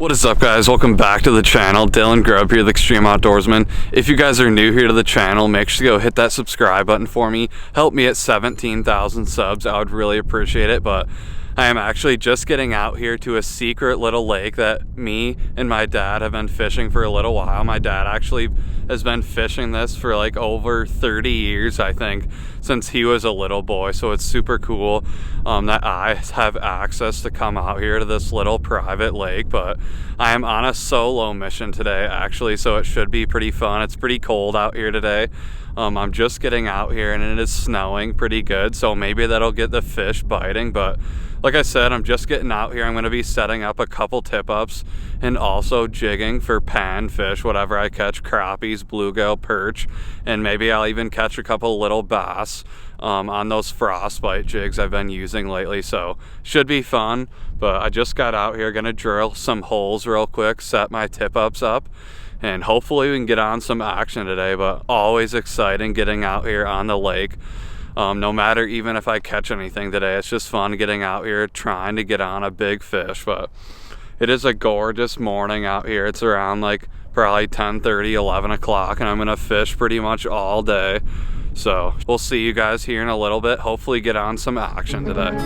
What is up, guys? Welcome back to the channel. Dylan Grubb here with Extreme.Outdoorsmen. If you guys are new here to the channel, make sure to go hit that subscribe button for me. Help me at 17,000 subs. I would really appreciate it. But I am actually just getting out here to a secret little lake that me and my dad have been fishing for a little while. My dad actually has been fishing this for like over 30 years, I think, since he was a little boy. So it's super cool that I have access to come out here to this little private lake. But I am on a solo mission today, actually, so it should be pretty fun. It's pretty cold out here today. I'm just getting out here and it is snowing pretty good, so maybe that'll get the fish biting. But like I said, I'm just getting out here. I'm going to be setting up a couple tip-ups and also jigging for PanFish, whatever I catch, crappies, bluegill, perch, and maybe I'll even catch a couple little bass on those frostbite jigs I've been using lately. So should be fun. But I just got out here, going to drill some holes real quick, set my tip-ups up, and hopefully we can get on some action today. But always exciting getting out here on the lake. No matter even if I catch anything today, it's just fun getting out here trying to get on a big fish. But it is a gorgeous morning out here. It's around like probably 10:30, 11 o'clock, and I'm gonna fish pretty much all day. So we'll see you guys here in a little bit. Hopefully get on some action today.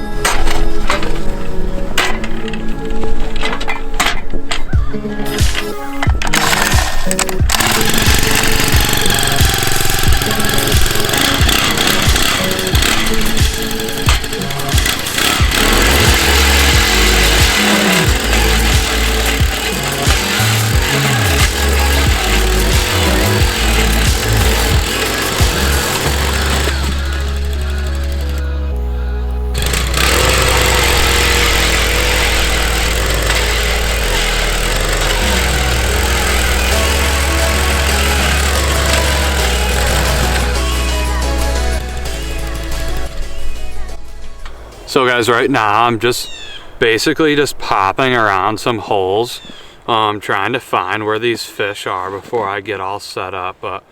So guys, right now I'm just basically just popping around some holes, trying to find where these fish are before I get all set up. But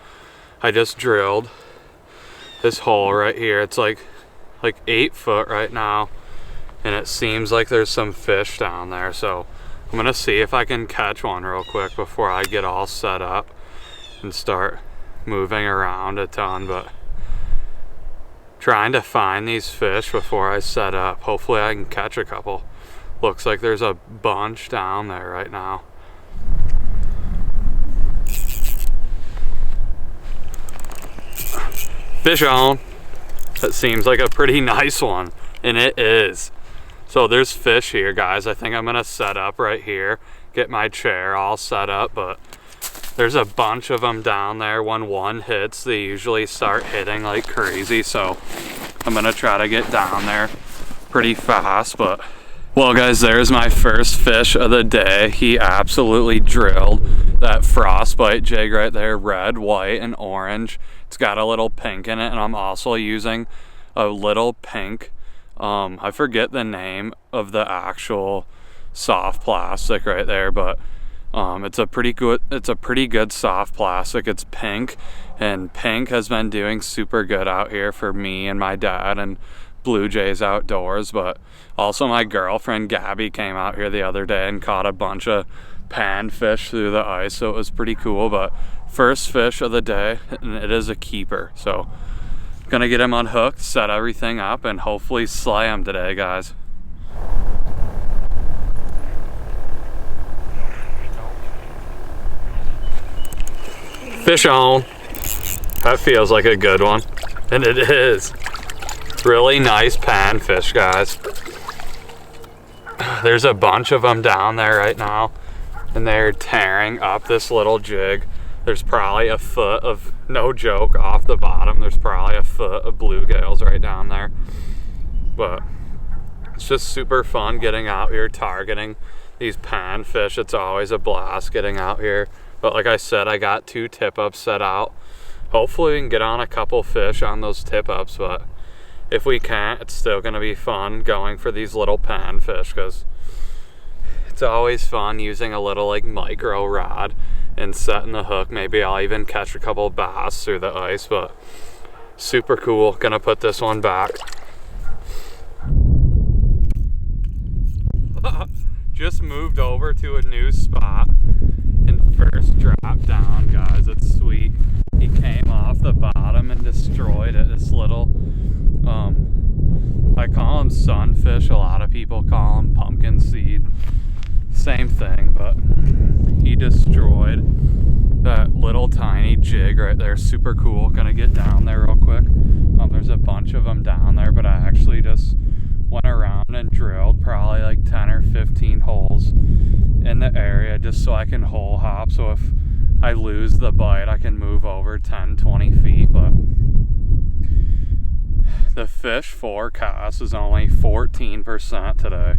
I just drilled this hole right here. It's like 8 foot right now, and it seems like there's some fish down there. So I'm gonna see if I can catch one real quick before I get all set up and start moving around a ton. But trying to find these fish before I set up. Hopefully I can catch a couple. Looks like there's a bunch down there right now. Fish on. That seems like a pretty nice one, and it is. So there's fish here, guys. I think I'm gonna set up right here, get my chair all set up. But there's a bunch of them down there. When one hits, they usually start hitting like crazy. So I'm gonna try to get down there pretty fast. But well, guys, there's my first fish of the day. He absolutely drilled that frostbite jig right there, red, white, and orange. It's got a little pink in it, and I'm also using a little pink, I forget the name of the actual soft plastic right there, but it's a pretty good soft plastic. It's pink, and pink has been doing super good out here for me and my dad and Bluegills Outdoors. But also my girlfriend Gabby came out here the other day and caught a bunch of panfish through the ice, so it was pretty cool. But first fish of the day, and it is a keeper. So gonna get him unhooked, set everything up, and hopefully slay him today, guys. Fish on. That feels like a good one, and it is. Really nice panfish, guys. There's a bunch of them down there right now, and they're tearing up this little jig. There's probably a foot of, no joke, off the bottom, there's probably a foot of bluegills right down there. But it's just super fun getting out here targeting these panfish. It's always a blast getting out here. But like I said, I got 2 tip-ups set out. Hopefully we can get on a couple fish on those tip-ups, but if we can't, it's still gonna be fun going for these little panfish, because it's always fun using a little like micro rod and setting the hook. Maybe I'll even catch a couple bass through the ice. But super cool. Gonna put this one back. just moved over to a new spot and first dropped down, guys. It's sweet. He came off the bottom and destroyed it. This little, I call him sunfish. A lot of people call him pumpkin seed. Same thing, but he destroyed that little tiny jig right there. Super cool. Gonna get down there real quick. There's a bunch of them down there, but I actually just went around and drilled probably like 10 or 15 holes in the area just so I can hole hop. So if I lose the bite, I can move over 10, 20 feet. But the fish forecast is only 14% today.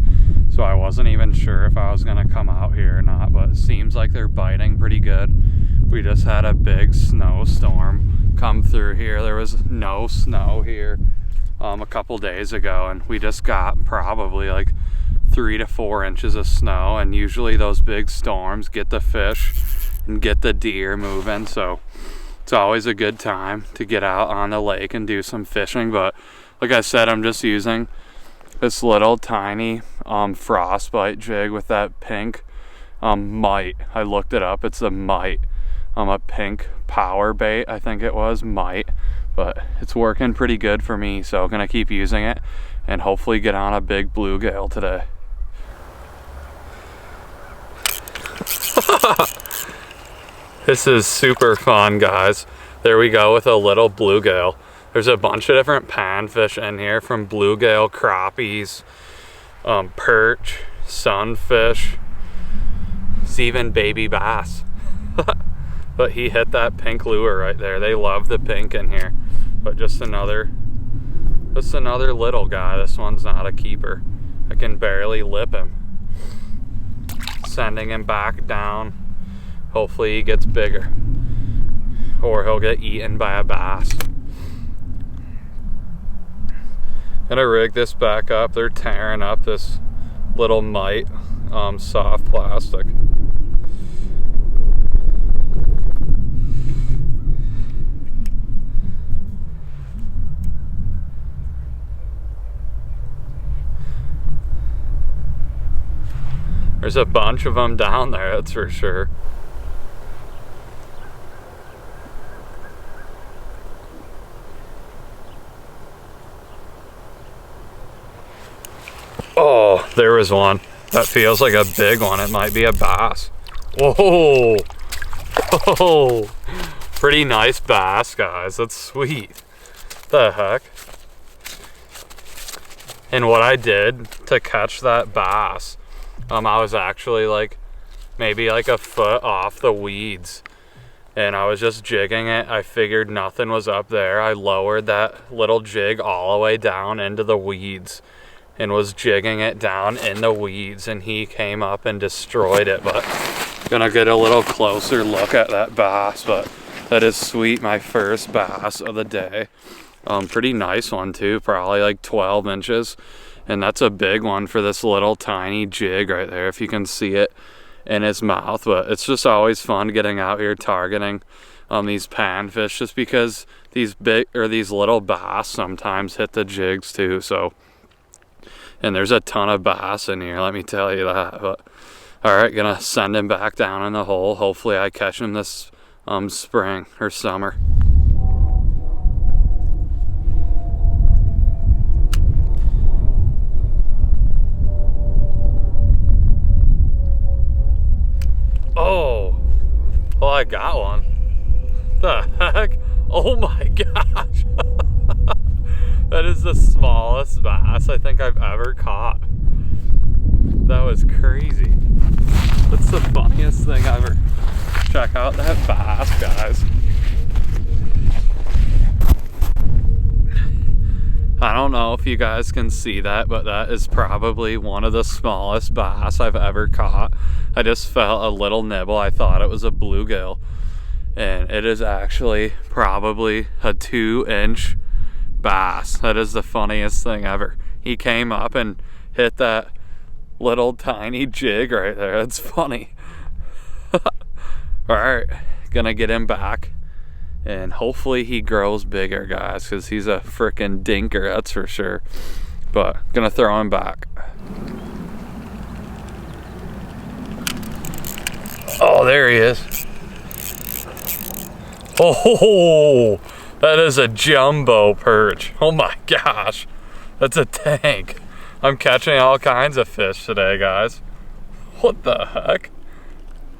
So I wasn't even sure if I was going to come out here or not, but it seems like they're biting pretty good. We just had a big snowstorm come through here. There was no snow here a couple days ago, and we just got probably like 3 to 4 inches of snow, and usually those big storms get the fish and get the deer moving, so it's always a good time to get out on the lake and do some fishing. But like I said, I'm just using this little tiny frostbite jig with that pink mite. I looked it up, it's a mite, a pink power bait, I think it was, mite. But it's working pretty good for me, so I'm gonna keep using it and hopefully get on a big bluegill today. This is super fun, guys. There we go with a little bluegill. There's a bunch of different panfish in here, from bluegill, crappies, perch, sunfish. It's even baby bass. But he hit that pink lure right there. They love the pink in here. But just another little guy. This one's not a keeper. I can barely lip him. Sending him back down. Hopefully he gets bigger, or he'll get eaten by a bass. Gonna rig this back up. They're tearing up this little mite soft plastic. There's a bunch of them down there, that's for sure. Oh, there was one. That feels like a big one. It might be a bass. Whoa. Whoa. Pretty nice bass, guys. That's sweet. The heck? And what I did to catch that bass, I was actually like maybe like a foot off the weeds, and I was just jigging it. I figured nothing was up there. I lowered that little jig all the way down into the weeds and was jigging it down in the weeds, and he came up and destroyed it. But gonna get a little closer look at that bass. But that is sweet. My first bass of the day. Pretty nice one too, probably like 12 inches. And that's a big one for this little tiny jig right there, if you can see it in his mouth. But it's just always fun getting out here targeting these panfish, just because these big or these little bass sometimes hit the jigs too. So, and there's a ton of bass in here, let me tell you that. But all right, gonna send him back down in the hole. Hopefully I catch him this spring or summer. Oh, well, I got one. The heck? Oh my gosh. That is the smallest bass I think I've ever caught. That was crazy. That's the funniest thing ever. Check out that bass, guys. I don't know if you guys can see that, but that is probably one of the smallest bass I've ever caught. I just felt a little nibble. I thought it was a bluegill, and it is actually probably a 2-inch bass. That is the funniest thing ever. He came up and hit that little tiny jig right there. That's funny. All right, gonna get him back, and hopefully he grows bigger, guys, because he's a freaking dinker, that's for sure. But gonna throw him back. Oh, there he is. Oh, that is a jumbo perch. Oh my gosh, that's a tank. I'm catching all kinds of fish today, guys. What the heck?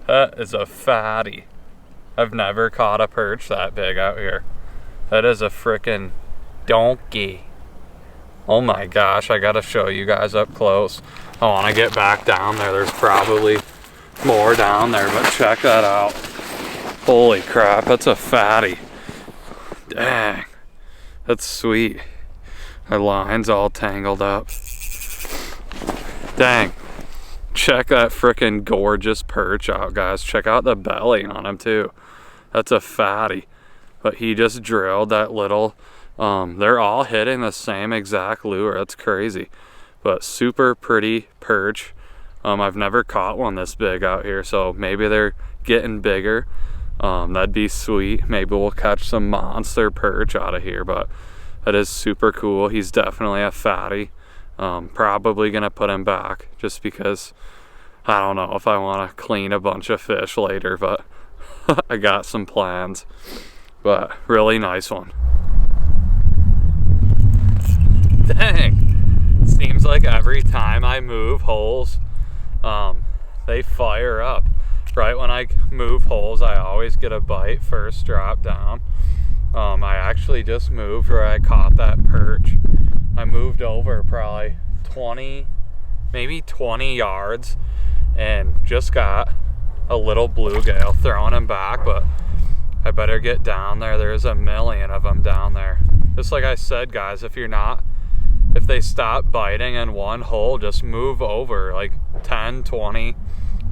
That is a fatty. I've never caught a perch that big out here. That is a frickin' donkey. Oh my gosh, I gotta show you guys up close. I wanna get back down there. There's probably more down there, but check that out. Holy crap, that's a fatty. Dang, that's sweet. My line's all tangled up. Dang, check that frickin' gorgeous perch out, guys. Check out the belly on him too. That's a fatty. But he just drilled that little, they're all hitting the same exact lure. That's crazy. But super pretty perch. I've never caught one this big out here, so maybe they're getting bigger. That'd be sweet. Maybe we'll catch some monster perch out of here, but that is super cool. He's definitely a fatty. Probably gonna put him back just because I don't know if I want to clean a bunch of fish later, but I got some plans. But really nice one. Dang, seems like every time I move holes, they fire up. Right when I move holes, I always get a bite first drop down. I actually just moved where I caught that perch. I moved over probably 20, maybe 20 yards and just got a little bluegill, throwing him back, but I better get down there. There's a million of them down there. Just like I said, guys, if they stop biting in one hole, just move over like 10, 20,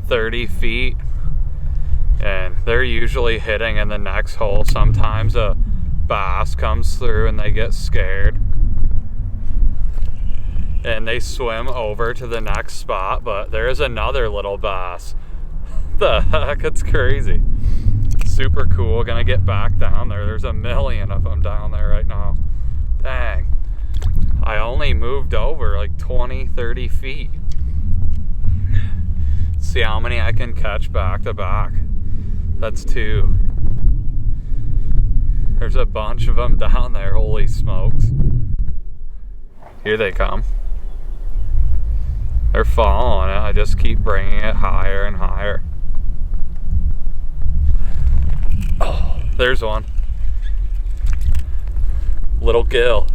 30 feet. And they're usually hitting in the next hole. Sometimes a bass comes through and they get scared and they swim over to the next spot, but there's another little bass. The heck, it's crazy. Super cool. Gonna get back down there. There's a million of them down there right now. Dang, I only moved over like 20, 30 feet. See how many I can catch back to back. That's 2. There's a bunch of them down there. Holy smokes. Here they come. They're following it. I just keep bringing it higher and higher. Oh, there's one. Little gill.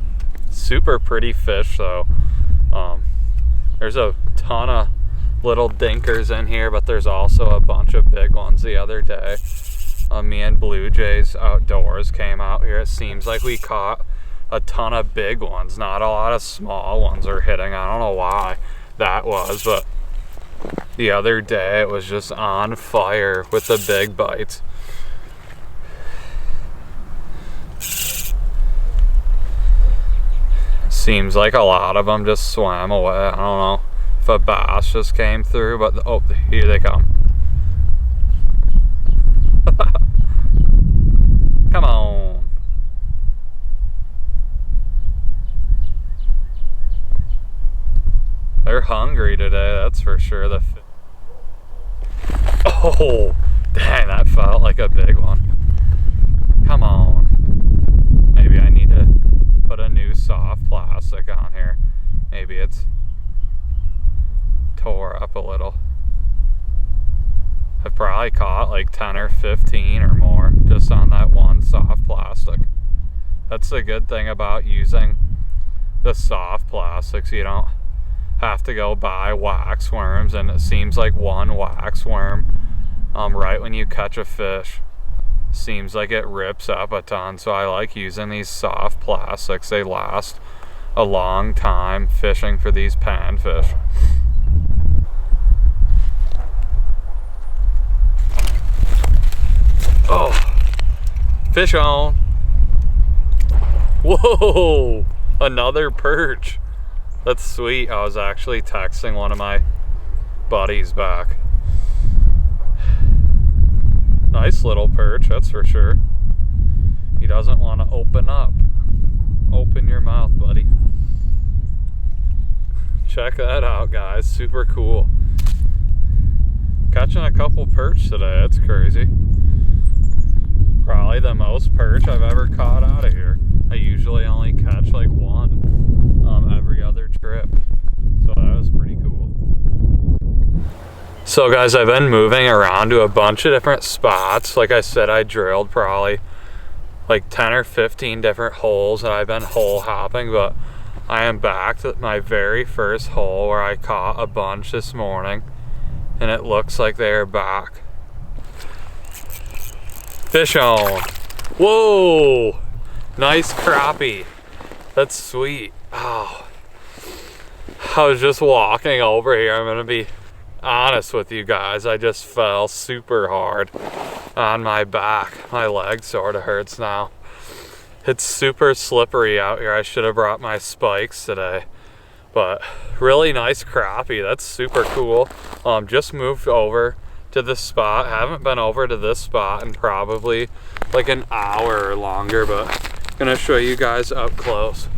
Super pretty fish though. There's a ton of little dinkers in here, but there's also a bunch of big ones. The other day, me and Bluegills Outdoors came out here. It seems like we caught a ton of big ones. Not a lot of small ones are hitting. I don't know why that was, but the other day it was just on fire with the big bites. Seems like a lot of them just swam away. I don't know if a bass just came through, but oh, here they come. Come on. They're hungry today, that's for sure. Oh, dang, that felt like a big one. Come on. Maybe I need to put a new soft plastic on here. Maybe it's tore up a little. I've probably caught like 10 or 15 or more just on that one soft plastic. That's the good thing about using the soft plastics. You don't have to go buy wax worms, and it seems like one wax worm right when you catch a fish seems like it rips up a ton. So I like using these soft plastics. They last a long time fishing for these panfish. Oh, fish on. Whoa, another perch. That's sweet. I was actually texting one of my buddies back. Nice little perch, that's for sure. He doesn't want to open up. Open your mouth, buddy. Check that out, guys. Super cool. Catching a couple perch today, that's crazy. Probably the most perch I've ever caught out of here. I usually only catch like one every other trip. So that was pretty cool. So guys, I've been moving around to a bunch of different spots. Like I said, I drilled probably like 10 or 15 different holes and I've been hole hopping, but I am back to my very first hole where I caught a bunch this morning and it looks like they are back. Fish on. Whoa, nice crappie. That's sweet. Oh, I was just walking over here. I'm gonna be honest with you guys. I just fell super hard on my back. My leg sort of hurts now. It's super slippery out here. I should have brought my spikes today, but really nice crappie. That's super cool. Just moved over to this spot. Haven't been over to this spot in probably like an hour or longer, but gonna show you guys up close.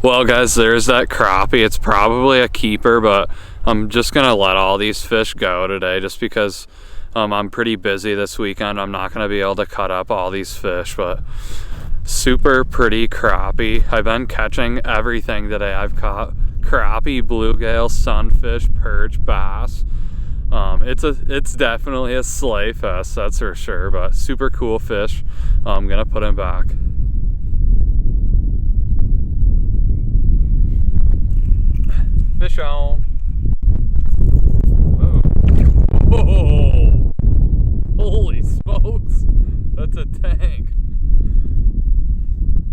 Well guys, there's that crappie. It's probably a keeper, but I'm just gonna let all these fish go today just because I'm pretty busy this weekend. I'm not gonna be able to cut up all these fish, but super pretty crappie. I've been catching everything today. I've caught crappie, bluegill, sunfish, perch, bass. It's definitely a sleigh fest, that's for sure, but super cool fish. I'm gonna put him back. Fish on. Whoa! Holy smokes! That's a tank.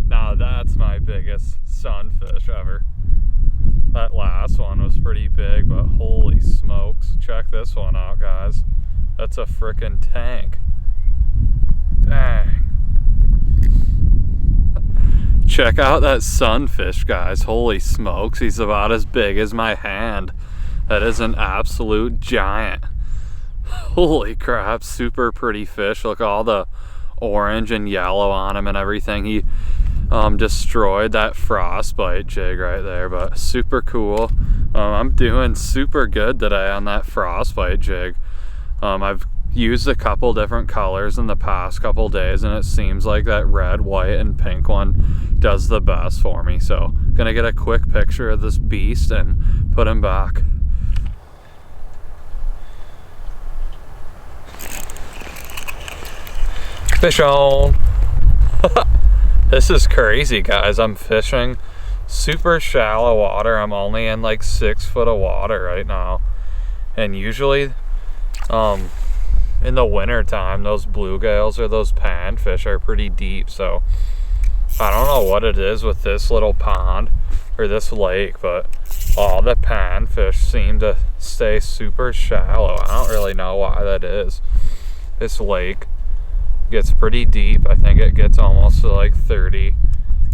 Now that's my biggest sunfish ever. That last one was pretty big, but holy smokes. Check this one out, guys. That's a frickin' tank. Dang. Check out that sunfish, guys. Holy smokes, he's about as big as my hand. That is an absolute giant. Holy crap, super pretty fish. Look at all the orange and yellow on him and everything. He destroyed that frostbite jig right there, but super cool. I'm doing super good today on that frostbite jig. I've used a couple different colors in the past couple days and it seems like that red, white, and pink one does the best for me. So gonna get a quick picture of this beast and put him back. Fish on. This is crazy, guys. I'm fishing super shallow water. I'm only in like 6 foot of water right now, and usually in the winter time those bluegills or those panfish are pretty deep. So I don't know what it is with this little pond or this lake, but all the panfish seem to stay super shallow. I don't really know why that is. This lake gets pretty deep. I think it gets almost to like 30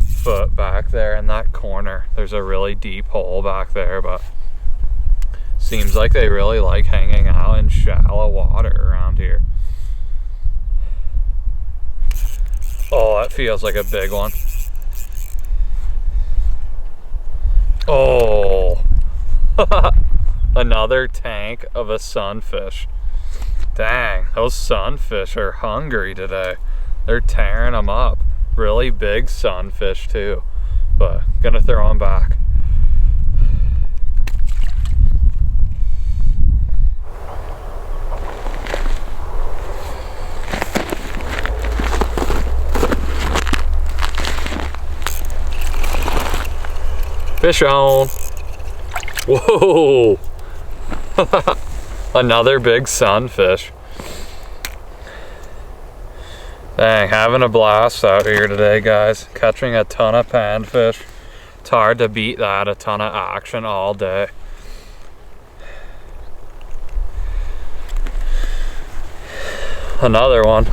foot back there in that corner. There's a really deep hole back there, but seems like they really like hanging out in shallow water around here. Oh, that feels like a big one. Oh, another tank of a sunfish. Dang, those sunfish are hungry today. They're tearing them up. Really big sunfish too, but gonna throw them back. Fish on. Whoa. Another big sunfish. Dang, having a blast out here today, guys. Catching a ton of panfish. It's hard to beat that, a ton of action all day. Another one.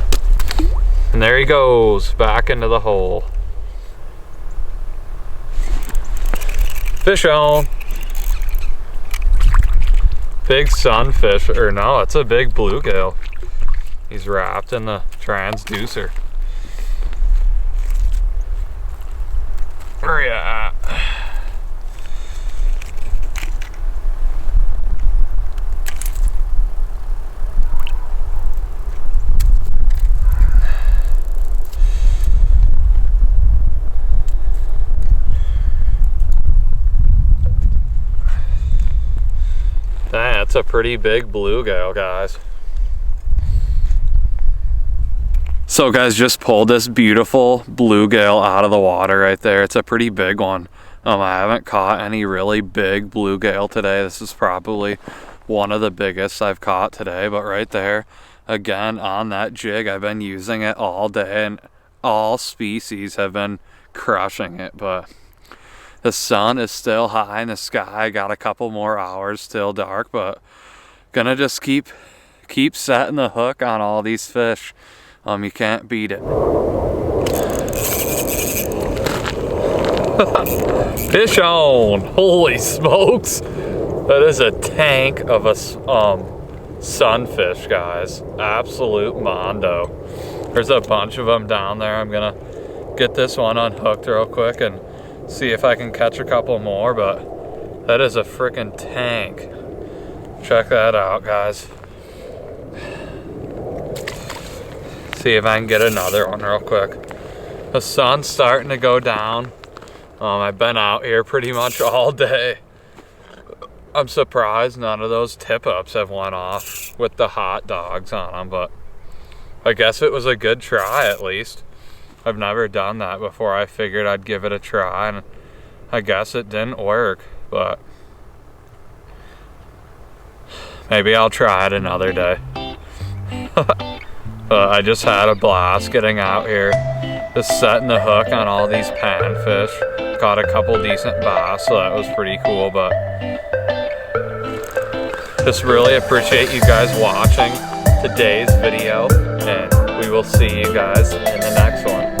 And there he goes, back into the hole. Fish on. Big sunfish, or no, it's a big bluegill. He's wrapped in the transducer. Where you at? It's a pretty big bluegill, guys. So guys, just pulled this beautiful bluegill out of the water right there. It's a pretty big one. I haven't caught any really big bluegill today. This is probably one of the biggest I've caught today, but right there, again, on that jig, I've been using it all day and all species have been crushing it, but the sun is still high in the sky. Got a couple more hours till dark, but gonna just keep setting the hook on all these fish. You can't beat it. Fish on! Holy smokes! That is a tank of a sunfish, guys. Absolute mondo. There's a bunch of them down there. I'm gonna get this one unhooked real quick and see if I can catch a couple more, but that is a freaking tank. Check that out, guys. See if I can get another one real quick. The sun's starting to go down. I've been out here pretty much all day. I'm surprised none of those tip-ups have went off with the hot dogs on them, but I guess it was a good try at least. I've never done that before. I figured I'd give it a try, and I guess it didn't work, but maybe I'll try it another day. I just had a blast getting out here, just setting the hook on all these panfish. Caught a couple decent bass, so that was pretty cool, but just really appreciate you guys watching today's video, and we will see you guys in the next one.